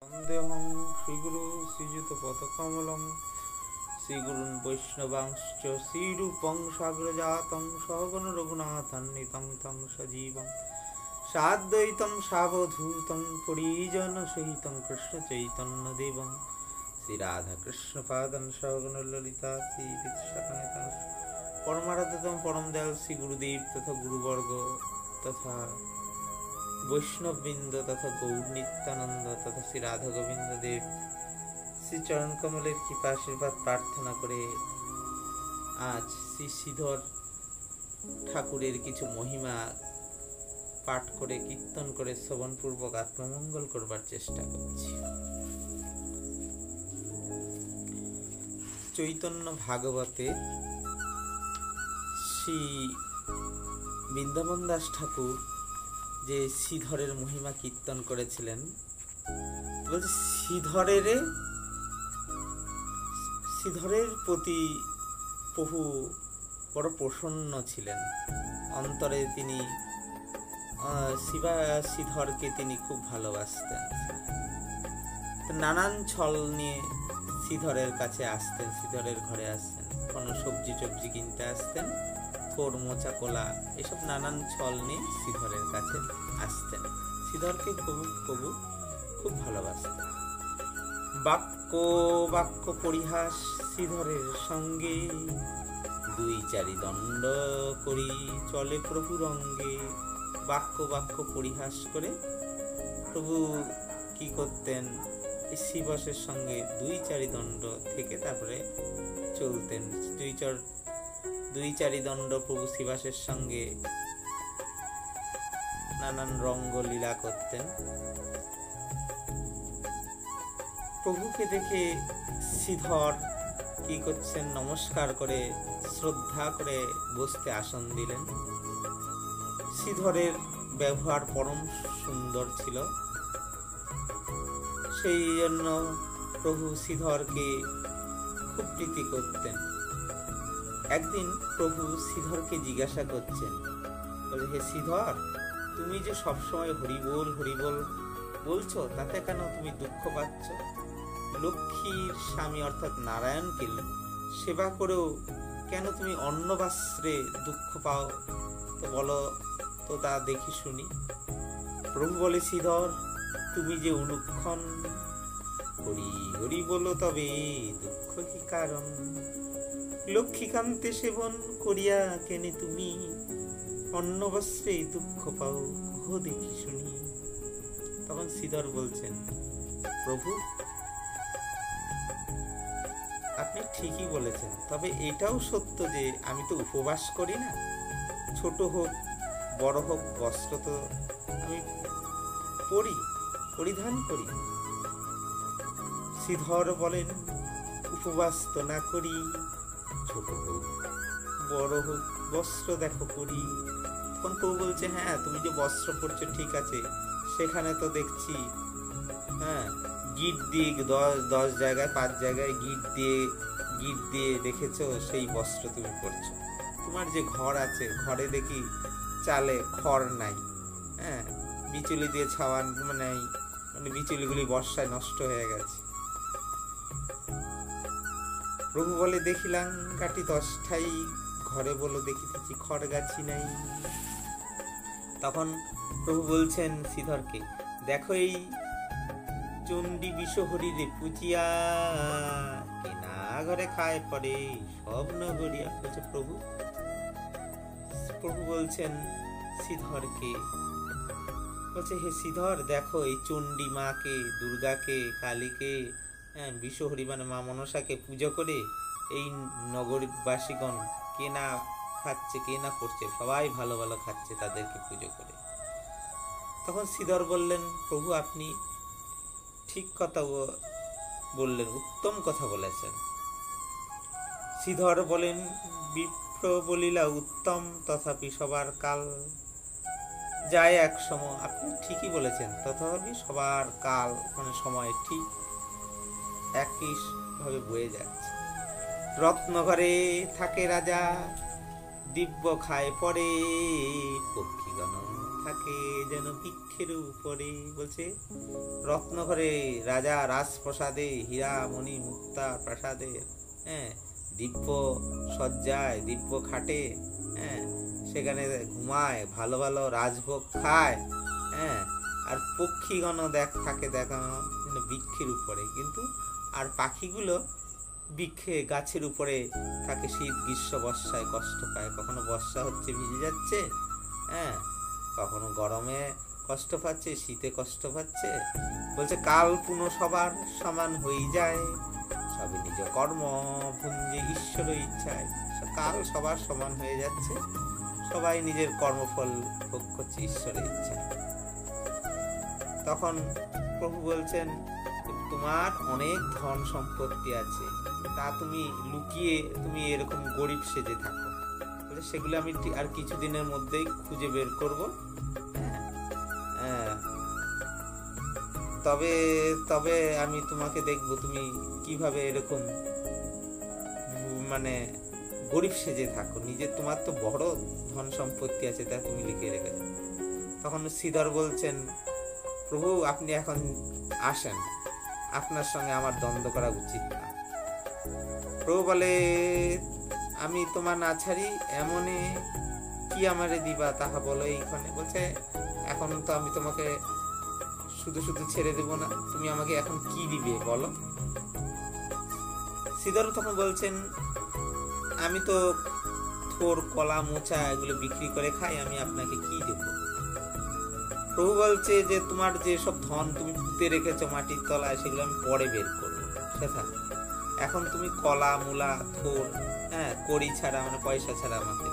वन्देऽहं श्रीगुरु श्रीयुतपदकमलं श्रीगुरून् वैष्णवांश्च श्रीरूपं साग्रजातं सहगण रघुनाथान्वितं तं सजीवं साद्वैतं सावधूतं परिजनसहितं कृष्णचैतन्यदेवं श्रीराधाकृष्णपादं सहगण ललिता श्रीविशाखान्वितं परमाराध्यतम परम दयाल श्री गुरुदेव तथा गुरुवर्ग तथा वैष्णवबृंद तथा गौर नित्यानंद तथा श्री राधा गोविंद देव श्री चरण कमलेर कृपा आशीर्वाद प्रार्थना करे आज श्री श्रीधर ठाकुरेर किछु महिमा पाठ करे कीर्तन करे श्रवणपूर्वक आत्ममंगल करबार चेष्टा करछि। चैतन्य भागवते श्री বৃন্দাবন দাস ঠাকুর যে শ্রীধরের মহিমা কীর্তন করেছিলেন, বলছে শ্রীধরের প্রতি প্রভু বড় প্রসন্ন ছিলেন। অন্তরে তিনি শ্রীধরকে তিনি খুব ভালোবাসতেন। নানান ছল নিয়ে শ্রীধরের কাছে আসতেন, শ্রীধরের ঘরে আসতেন, কোনো সবজি টবজি কিনতে আসতেন, থোর মোচা কোলা এসব নানান ছল নিয়ে শ্রীধরের কাছে আসতেন। শ্রীধরকে প্রভু খুব ভালোবাসতেন। বাক্য পরিহাস শ্রীধরের সঙ্গে, দুই চারি দণ্ড করি চলে প্রভু রঙ্গে। বাক্য পরিহাস করে প্রভু কি করতেন, শ্রীবশের সঙ্গে দুই চারি দণ্ড থেকে তারপরে চলতেন। দুই চারি দণ্ড প্রভু শ্রীবাসের সঙ্গে নানান রঙ্গ লীলা করতেন। প্রভুকে দেখে শ্রীধর কি করছেন, নমস্কার করে শ্রদ্ধা করে বসতে আসন দিলেন। শ্রীধরের ব্যবহার পরম সুন্দর ছিল, সেই জন্য প্রভু শ্রীধরকে খুব প্রীতি করতেন। একদিন প্রভু শ্রীধরকে জিজ্ঞাসা করছেন, বলে, হে শ্রীধর, তুমি যে সবসময় হরিবোল হরিবোল বলছো, তাতে কেন তুমি দুঃখ পাচ্ছ? লক্ষ্মীর স্বামী অর্থাৎ নারায়ণকে সেবা করেও কেন তুমি অন্নবাস্ত্রে দুঃখ পাও? তো বলো তো, তা দেখি শুনি। প্রভু বলে, শ্রীধর, তুমি যে অনুক্ষণ হরি হরি বলো, তবে দুঃখ কি কারণ? লক্ষ্মীকান্তে সেবন করিয়া কেনে তুমি অন্নবস্ত্রে দুঃখ পাও, কহ দেখি শুনি। তখন শ্রীধর বলছেন, প্রভু, আপনি ঠিকই বলেছেন, তবে এটাও সত্য যে আমি তো উপবাস করি না। ছোট হোক বড় হোক বস্ত্র তো আমি পরিধান করি। শ্রীধর বলেন, উপবাস তো না করি, ছোট হোক বড় হোক বস্ত্র দেখো পরি। তখন কেউ বলছে, হ্যাঁ তুমি যে বস্ত্র পরছো ঠিক আছে, সেখানে তো দেখছি গিট দিয়ে 10 জায়গায় 5 জায়গায় গিট দিয়ে রেখেছো, সেই বস্ত্র তুমি পরছো। তোমার যে ঘর আছে, ঘরে দেখি চালে খড় নাই, বিচুলি দিয়ে ছাওয়ান নাই, মানে বিচুলিগুলি বর্ষায় নষ্ট হয়ে গেছে। প্রভু বলে, দেখিলাম কাটি 10টাই ঘরে, বলো দেখিতেছি খড় গাছি নাই। তখন প্রভু বলছেন শ্রীধরকে, দেখো এই চণ্ডী বিষহরিরে পুজিয়া, কেনা ঘরে খায় পরে সব নগরিয়া। বলছে প্রভু বলছেন শ্রীধরকে, বলছে, হে শ্রীধর, দেখো এই চণ্ডী মাকে, দুর্গাকে, কালীকে, বিষহরি মানে মা মনসাকে পুজো করে এই নগরবাসীগণ কে না খাচ্ছে, কে না করছে, সবাই ভালো ভালো খাচ্ছে তাদেরকে পুজো করে। তখন শ্রীধর বললেন, প্রভু আপনি ঠিক কথা বললেন, উত্তম কথা বলেছেন। শ্রীধর বলেন, বিপ্র বলিলা উত্তম, তথাপি সবার কাল যায় এক সময়। আপনি ঠিকই বলেছেন, তথাপি সবার কাল মানে সময় ঠিক একই ভাবে বয়ে যাচ্ছে। রত্নঘরে থাকে রাজা, দিব্য খায় পরে পক্ষীগণ থাকে যেন বৃক্ষের উপরে। বলছে রত্নঘরে রাজা রাজপ্রাসাদে হীরা মণি মুক্তা প্রাসাদে, হ্যাঁ, দিব্য সজ্জায় দিব্য খাটে, হ্যাঁ, সেখানে ঘুমায়, ভালো ভালো রাজভোগ খায়, হ্যাঁ, আর পক্ষীগণ থাকে দেখানো বৃক্ষের উপরে। কিন্তু আর পাখিগুলো বৃক্ষে গাছের উপরে থাকে, শীত গ্রীষ্ম বর্ষায় কষ্ট পায়, কখনো বর্ষা হচ্ছে ভিজে যাচ্ছে, হ্যাঁ, কখনো গরমে কষ্ট পাচ্ছে, শীতে কষ্ট পাচ্ছে। বলছে কাল পুনঃ সবার সমান হয়ে যায়, সবে নিজ কর্ম ভুঞ্জে ঈশ্বর ইচ্ছায়। কাল সবার সমান হয়ে যাচ্ছে, সবাই নিজের কর্মফল ভোগ করছে ঈশ্বরের ইচ্ছায়। তখন প্রভু বলছেন তোমার অনেক ধন সম্পত্তি আছে, তা তুমি লুকিয়ে তুমি এরকম গরিব সেজে থাকো, সেগুলো আমি আর কিছুদিনের মধ্যেই খুঁজে বের করব। তবে তবে আমি তোমাকে দেখব তুমি কিভাবে এরকম মানে গরিব সেজে থাকো, নিজের তোমার তো বড় ধন সম্পত্তি আছে, তা তুমি লিখে রেখেছো। তখন শ্রীধর বলছেন প্রভু আপনি এখন আসেন, আপনার সঙ্গে আমার দ্বন্দ্ব করা উচিত না। প্রভু বলে আমি তোমার না ছাড়ি, এমনে কি আমারে দিবা তাহা বলো এইখানে। বলছে এখন তো আমি তোমাকে শুধু শুধু ছেড়ে দেব না, তুমি আমাকে এখন কি দিবে বলো। শ্রীধর তখন বলছেন আমি তো থোর কলা মোচা এগুলো বিক্রি করে খাই, আমি আপনাকে কি দেব। প্রভু বলছে যে তোমার যে সব ধন তুমি পুঁতে রেখেছো মাটির তলায়, সেগুলো আমি পরে বের করবো, সেটা এখন তুমি কলা মূলা থোর, হ্যাঁ, কড়ি ছাড়া মানে পয়সা ছাড়া আমাকে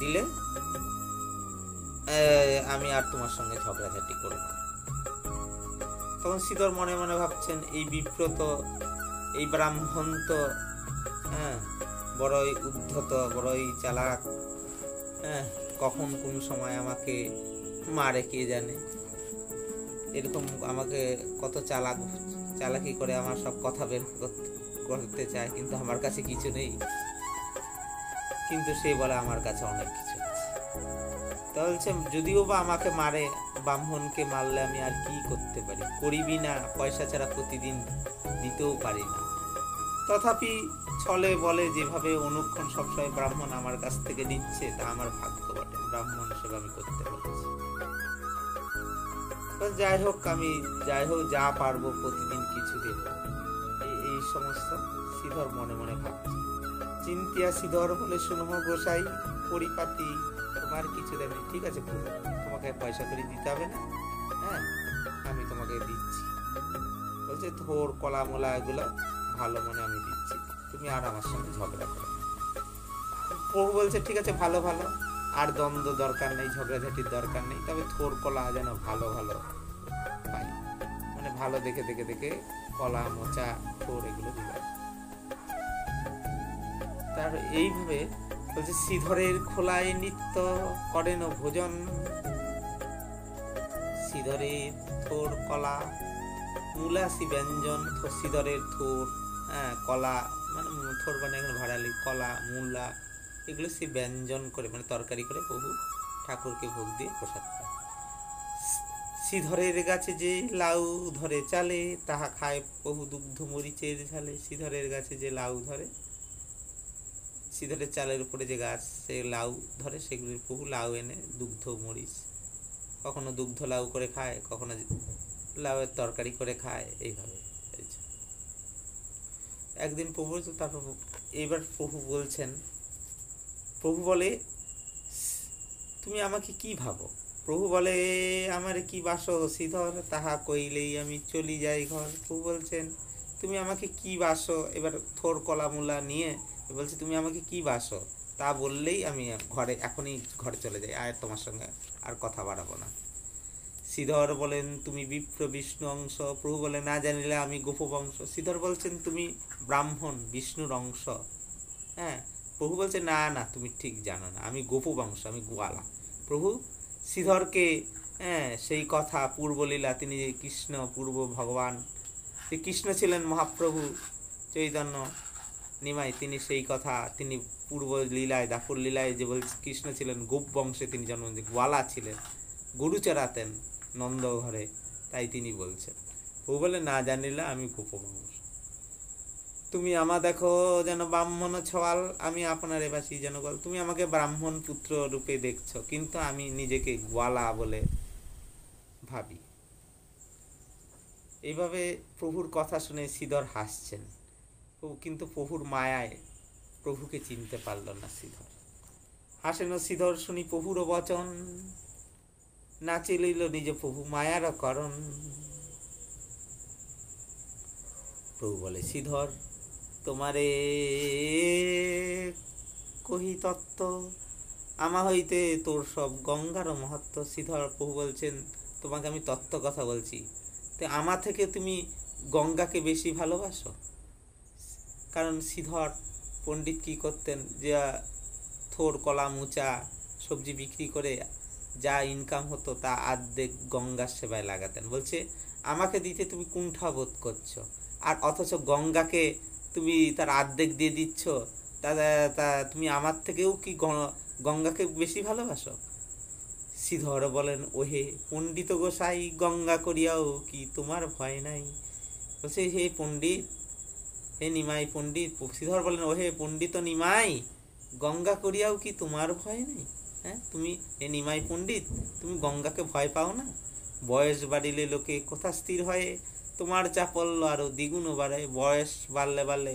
দিলে আমি আর তোমার সঙ্গে ঝগড়াঝাটি করব। তখন শ্রীধর মনে মনে ভাবছেন এই বিপ্রত এই ব্রাহ্মণ তো, হ্যাঁ, বড়ই উদ্ধত বড়ই চালাক, হ্যাঁ, কখন কোন সময় আমাকে মারে কে জানে, এরকম আমাকে কত চালাকি করে আমার সব কথা বের করতে চায়, কিন্তু আমার কাছে কিছু নেই, কিন্তু সে বলে আমার কাছে অনেক কিছু আছে। তা বলছে যদিও বা আমাকে মারে, ব্রাহ্মণকে মারলে আমি আর কি করতে পারি, করিবি না, পয়সা ছাড়া প্রতিদিন দিতেও পারি না। তথাপি ছলে বলে যেভাবে অনুক্ষণ সবসময় ব্রাহ্মণ আমার কাছ থেকে নিচ্ছে, তা আমার ভাগ্য বটে, ব্রাহ্মণ সেবা আমি করতে পারছি। যাই হোক আমি যা পারবো প্রতিদিন কিছু দেব, এই সমস্ত শ্রীধর মনে মনে ভাবছে। চিন্তিয়া শ্রীধর বলে শুনহ গোসাই পরিপাতি তোমার কিছু দেবে, ঠিক আছে তোমাকে পয়সা করে দিতে হবে না, হ্যাঁ, আমি তোমাকে দিচ্ছি। বলছে থোর কলা মোলা এগুলো ভালো মনে আমি দিচ্ছি, তুমি আর আমার সঙ্গে ঝগড়া করো। প্রভু বলছে ঠিক আছে ভালো ভালো, আর দ্বন্দ্ব দরকার নেই, ঝগড়াঝাটির দরকার নেই, তবে থোর কলা যেন ভালো ভালো পাই, মানে ভালো দেখে দেখে দেখে কলা মোচা থোর এগুলো দিল। তার এইভাবে বলছে শ্রীধরের খোলায় নিত্য করেন ভোজন, শ্রীধরের থোর কলা মূলাসি ব্যঞ্জন, শ্রীধরের থোর, হ্যাঁ, কলা মানে থোর মানে এখানে ভাড়ালি, কলা মূলা এগুলো সে ব্যঞ্জন করে মানে তরকারি করে প্রভু ঠাকুরকে ভোগ দিয়ে প্রসাদ পায়। শ্রীধরের গাছে যে লাউ ধরে চালে, তাহা খায় প্রভু দুগ্ধ মরিচের ঝালে। শ্রীধরের গাছে যে লাউ ধরে, শ্রীধরের চালের উপরে যে গাছ সে লাউ ধরে, সেগুলির প্রভু লাউ এনে দুগ্ধ মরিচ, কখনো দুগ্ধ লাউ করে খায়, কখনো লাউয়ের তরকারি করে খায়, এইভাবে। একদিন প্রভু, তারপর এইবার প্রভু বলছেন, প্রভু বলে তুমি আমাকে কি ভাবো। প্রভু বলে আমারে কি বাসো শ্রীধর, তাহা কইলেই আমি চলি যাই ঘর। প্রভু বলছেন তুমি আমাকে কি বাসো, এবার থোর কলা মূলা নিয়ে বলছে তুমি আমাকে কি বাসো, তা বললেই আমি ঘরে এখনই ঘরে চলে যাই, আর তোমার সঙ্গে আর কথা বাড়াবো না। শ্রীধর বলেন তুমি বিপ্র বিষ্ণু অংশ। প্রভু বলে না জানিলে আমি গোপবংশ। শ্রীধর বলছেন তুমি ব্রাহ্মণ বিষ্ণুর অংশ, হ্যাঁ। প্রভু বলছে না না তুমি ঠিক জানো না, আমি গোপবংশ, আমি গোয়ালা। প্রভু শ্রীধরকে, হ্যাঁ, সেই কথা পূর্বলীলা, তিনি যে কৃষ্ণ পূর্ব ভগবান, যে কৃষ্ণ ছিলেন মহাপ্রভু চৈতন্য, নিমাই তিনি সেই কথা তিনি পূর্ব লীলায় দাপুর লীলায় যে বলছে কৃষ্ণ ছিলেন গোপ বংশে তিনি জন্ম, গোয়ালা ছিলেন, গরু চড়াতেন নন্দ ঘরে, তাই তিনি বলছেন। ও বলে না জানিলে আমি গোপ বংশ, তুমি আমা দেখো যেন ব্রাহ্মণ ছওয়াল, আমি আপনার এবাসী যেন গোয়াল, তুমি আমাকে ব্রাহ্মণ পুত্র রূপে দেখছো, কিন্তু আমি নিজেকে গোয়ালা বলে ভাবি। এইভাবে প্রভুর কথা শুনে শ্রীধর হাসছেন। কিন্তু প্রভুর মায়ায় প্রভুকে চিনতে পারল না শ্রীধর। হাসেন শ্রীধর শুনি প্রভুর বচন, নাচি লইল নিজে প্রভু মায়ার করণ। প্রভু বলে শ্রীধর তোমারে কহি তত্ত্ব, আমা হইতে তোর সব গঙ্গার মহত্ব। শ্রীধর প্রভু বলছেন তোমাকে আমি তত্ত্ব কথা বলছি, তো আমা থেকে তুমি গঙ্গাকে বেশি ভালোবাসো। কারণ শ্রীধর পণ্ডিত কি করতেন, যে থোর কলা মুচা সবজি বিক্রি করে যা ইনকাম হতো তা অর্ধেক গঙ্গার সেবায় লাগাতেন। বলছে আমাকে দিতে তুমি কুণ্ঠা বোধ করছো, আর অথচ গঙ্গাকে তুমি তার অর্ধেক দিয়ে দিচ্ছ, তা তুমি আমার থেকেও কি গঙ্গাকে বেশি ভালোবাসো? শ্রীধর বলেন ওহে পণ্ডিত গোসাই, গঙ্গা করিয়াও কি তোমার ভয় নাই? বলছে হে পণ্ডিত, হে নিমাই পণ্ডিত। শ্রীধর বলেন ওহে পণ্ডিত নিমাই, গঙ্গা করিয়াও কি তোমার ভয় নেই? হ্যাঁ, তুমি হে নিমাই পণ্ডিত, তুমি গঙ্গাকে ভয় পাও না? বয়স বাড়িলে লোকে কোথা স্থির হয়, তোমার চাপল্য আরো দ্বিগুণ বাড়ে। বয়স বাড়লে বাড়লে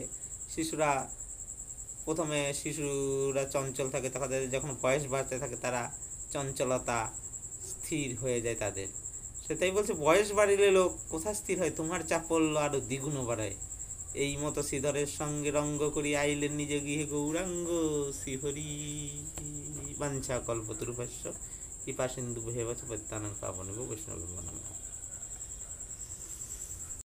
শিশুরা চঞ্চল থাকে, তাদের যখন বয়স বাড়তে থাকে তারা চঞ্চলতা স্থির হয়ে যায় তাদের। সেটাই বলছে বয়স বাড়িলে লোক কোথা স্থির হয়, তোমার চাপল্য আরো দ্বিগুণ বাড়ায়। এই মতো শ্রীধরের সঙ্গে রঙ্গ করি আইলেন নিজে গৃহে গৌরাঙ্গ শ্রীহরি। বাঞ্ছা কল্পতরুভ্যশ্চ কৃপা সিন্ধু ভেব চ পতিতানাং পাবনেভ্যো বৈষ্ণবেভ্যো নমঃ।